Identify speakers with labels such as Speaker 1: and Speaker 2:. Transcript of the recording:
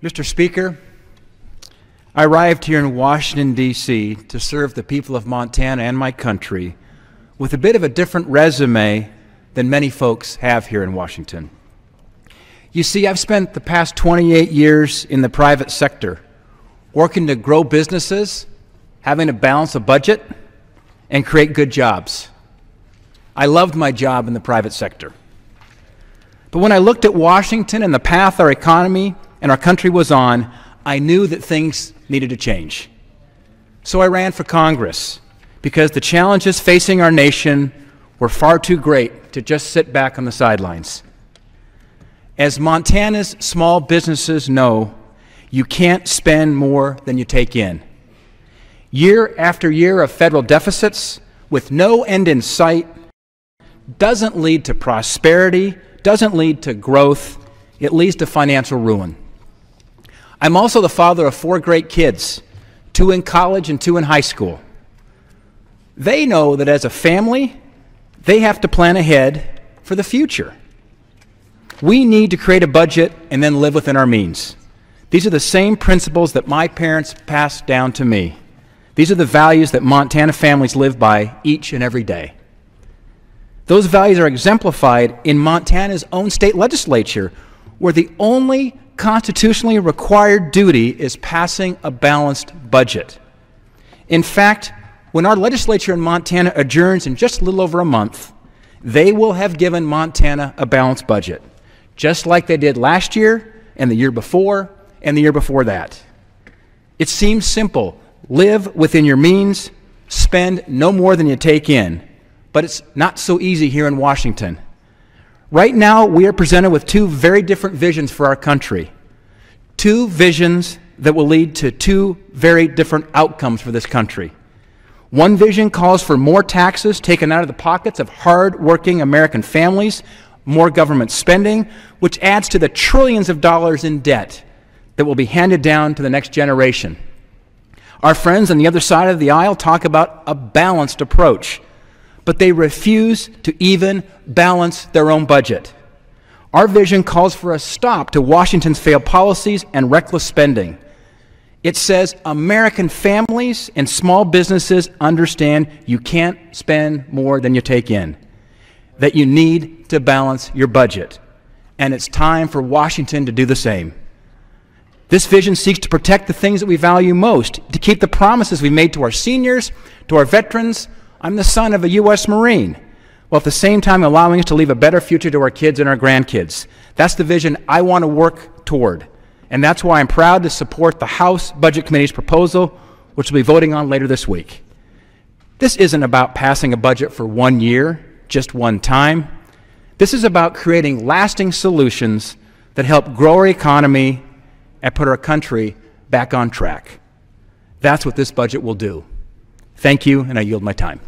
Speaker 1: Mr. Speaker, I arrived here in Washington, D.C. to serve the people of Montana and my country with a bit of a different resume than many folks have here in Washington. You see, I've spent the past 28 years in the private sector, working to grow businesses, having to balance a budget, and create good jobs. I loved my job in the private sector. But when I looked at Washington and the path our economy and our country was on, I knew that things needed to change. So I ran for Congress because the challenges facing our nation were far too great to just sit back on the sidelines. As Montana's small businesses know, you can't spend more than you take in. Year after year of federal deficits with no end in sight doesn't lead to prosperity, doesn't lead to growth, it leads to financial ruin. I'm also the father of 4 great kids, 2 in college and 2 in high school. They know that as a family, they have to plan ahead for the future. We need to create a budget and then live within our means. These are the same principles that my parents passed down to me. These are the values that Montana families live by each and every day. Those values are exemplified in Montana's own state legislature, where the only constitutionally required duty is passing a balanced budget. In fact, when our legislature in Montana adjourns in just a little over a month, they will have given Montana a balanced budget, just like they did last year and the year before and the year before that. It seems simple. Live within your means, spend no more than you take in. But it's not so easy here in Washington. Right now, we are presented with 2 very different visions for our country. 2 visions that will lead to 2 very different outcomes for this country. One vision calls for more taxes taken out of the pockets of hard-working American families, more government spending, which adds to the trillions of dollars in debt that will be handed down to the next generation. Our friends on the other side of the aisle talk about a balanced approach, but they refuse to even balance their own budget. Our vision calls for a stop to Washington's failed policies and reckless spending. It says American families and small businesses understand you can't spend more than you take in, that you need to balance your budget, and it's time for Washington to do the same. This vision seeks to protect the things that we value most, to keep the promises we made to our seniors, to our veterans. I'm the son of a U.S. Marine, while at the same time allowing us to leave a better future to our kids and our grandkids. That's the vision I want to work toward, and that's why I'm proud to support the House Budget Committee's proposal, which we'll be voting on later this week. This isn't about passing a budget for 1 year, just one time. This is about creating lasting solutions that help grow our economy and put our country back on track. That's what this budget will do. Thank you, and I yield my time.